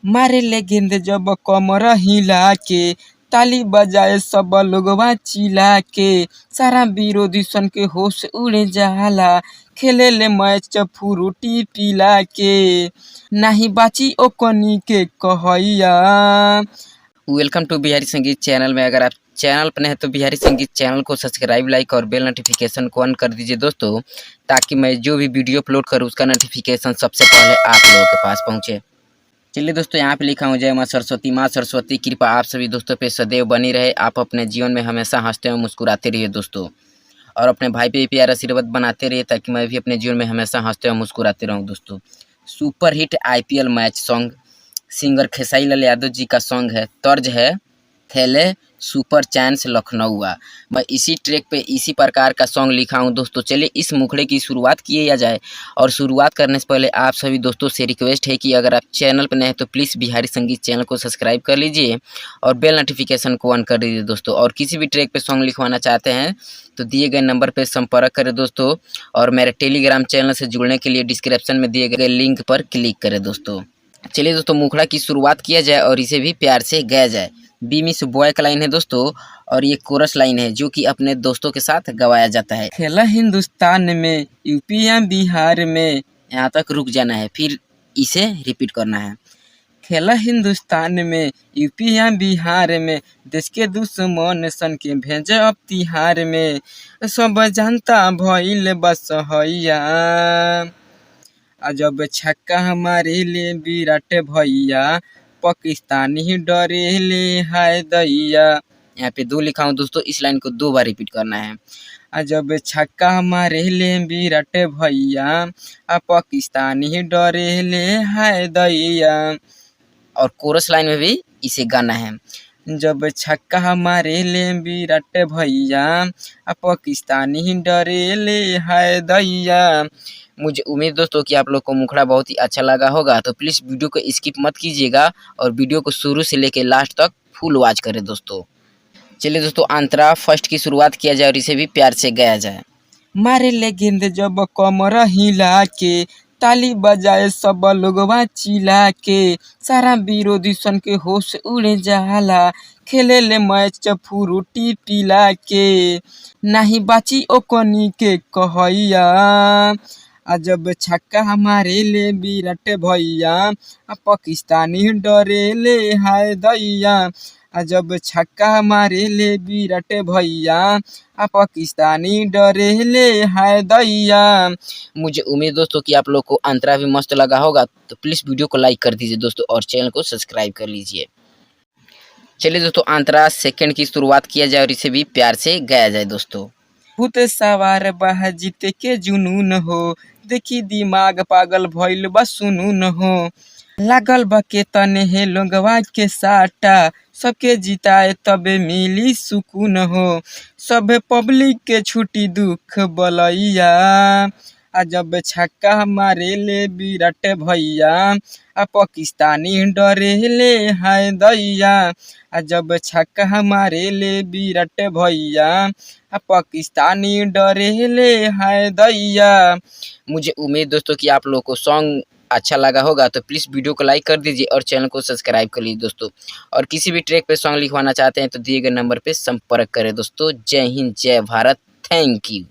मारे ले गेंद जब कमर हिला के, ताली बजाए सब लोगवा चिल्ला के, सारा विरोधी सन के होश उड़ जाला, खेले ले मैच फ्रूटी पिला के, नाही बाची ओकनी के कहैया। वेलकम टू बिहारी संगीत चैनल में। अगर आप चैनल पर नए हैं तो बिहारी संगीत चैनल को सब्सक्राइब, लाइक और बेल नोटिफिकेशन को ऑन कर दीजिए दोस्तों, ताकि मैं जो भी वीडियो अपलोड करूँ उसका नोटिफिकेशन सबसे पहले आप लोगों के पास पहुँचे। चलिए दोस्तों, यहाँ पे लिखा हूँ जय माँ सरस्वती। माँ सरस्वती कृपा आप सभी दोस्तों पे सदैव बनी रहे। आप अपने जीवन में हमेशा हंसते और मुस्कुराते रहिए दोस्तों, और अपने भाई पे भी प्यार आशीर्वाद बनाते रहिए, ताकि मैं भी अपने जीवन में हमेशा हंसते और मुस्कुराते रहूँ दोस्तों। Super hit IPL match song, singer Khesari Lal Yadav ji का सॉन्ग है, तर्ज है थैले सुपर चांस लखनऊआ। मैं इसी ट्रैक पे इसी प्रकार का सॉन्ग लिखा हूँ दोस्तों। चलिए इस मुखड़े की शुरुआत किया जाए, और शुरुआत करने से पहले आप सभी दोस्तों से रिक्वेस्ट है कि अगर आप चैनल पर नए हैं तो प्लीज़ बिहारी संगीत चैनल को सब्सक्राइब कर लीजिए और बेल नोटिफिकेशन को ऑन कर दीजिए दोस्तों। और किसी भी ट्रैक पे सॉन्ग लिखवाना चाहते हैं तो दिए गए नंबर पर संपर्क करें दोस्तों, और मेरे टेलीग्राम चैनल से जुड़ने के लिए डिस्क्रिप्शन में दिए गए लिंक पर क्लिक करें दोस्तों। चलिए दोस्तों, मुखड़ा की शुरुआत किया जाए और इसे भी प्यार से गाया जाए। बी मिस बॉय का लाइन है दोस्तों, और ये कोरस लाइन है जो कि अपने दोस्तों के साथ गवाया जाता है। खेला हिंदुस्तान में, यूपी या बिहार में, यहाँ तक रुक जाना है, फिर इसे रिपीट करना है। खेला हिंदुस्तान में, यूपी या बिहार में, देश के दुश्मन सन के भेजे अब तिहार में, सब जनता भइल बस हैया, जब छक्का हमारे ले विराट भैया, पाकिस्तानी डरे ले हाय दैया। यहाँ पे दो लिखा हूँ दोस्तों, इस लाइन को 2 बार रिपीट करना है। जब छक्का हमारे ले विराट भैया, पाकिस्तानी डरे ले हाय दैया। और कोरस लाइन में भी इसे गाना है। जब छक्का हमारे ले विराट भैया, पाकिस्तानी डरे ले हाय दैया। मुझे उम्मीद दोस्तों कि आप लोग को मुखड़ा बहुत ही अच्छा लगा होगा, तो प्लीज़ वीडियो को स्किप मत कीजिएगा और वीडियो को शुरू से लेकर लास्ट तक फुल वॉच करें दोस्तों। चलिए दोस्तों, अंतरा फर्स्ट की शुरुआत किया जाए और इसे भी प्यार से गाया जाए। मारे ले गेंद जब कमर हिला के, ताली बजाए सब लोगवा चिल्ला के, सारा विरोधी सन के होश उड़ जाला, खेले ले मैच फ्रूटी पिला के, नाही बाची ओकनी के कहैया। जब छक्का हमारे ले विराट भैया, पाकिस्तानी डरे ले हाय दैया। जब छक्का हमारे ले विराट भैया, पाकिस्तानी डरे ले हाय दैया। मुझे उम्मीद दोस्तों कि आप लोग को अंतरा भी मस्त लगा होगा, तो प्लीज़ वीडियो को लाइक कर दीजिए दोस्तों और चैनल को सब्सक्राइब कर लीजिए। चलिए दोस्तों, अंतरा सेकंड की शुरुआत किया जाए और इसे भी प्यार से गाया जाए दोस्तों। भूत सवार बह जीते के जुनून हो, देखी दिमाग पागल भइल बा सुनून हो, लागल बा के तने हे लोगवा के साटा, सबके जिताए तबे मिली सुकून हो, सब पब्लिक के छुट्टी दुख बलैया। जब छक्का हमारे ले विराट भैया, पाकिस्तानी डरे ले हाय दैया। जब छक्का हमारे ले विराट भैया, पाकिस्तानी डरे ले हाय दैया। मुझे उम्मीद दोस्तों कि आप लोगों को सॉन्ग अच्छा लगा होगा, तो प्लीज़ वीडियो को लाइक कर दीजिए और चैनल को सब्सक्राइब कर लीजिए दोस्तों। और किसी भी ट्रैक पे सॉन्ग लिखवाना चाहते हैं तो दिए गए नंबर पे संपर्क करें दोस्तों। जय हिंद, जय भारत, थैंक यू।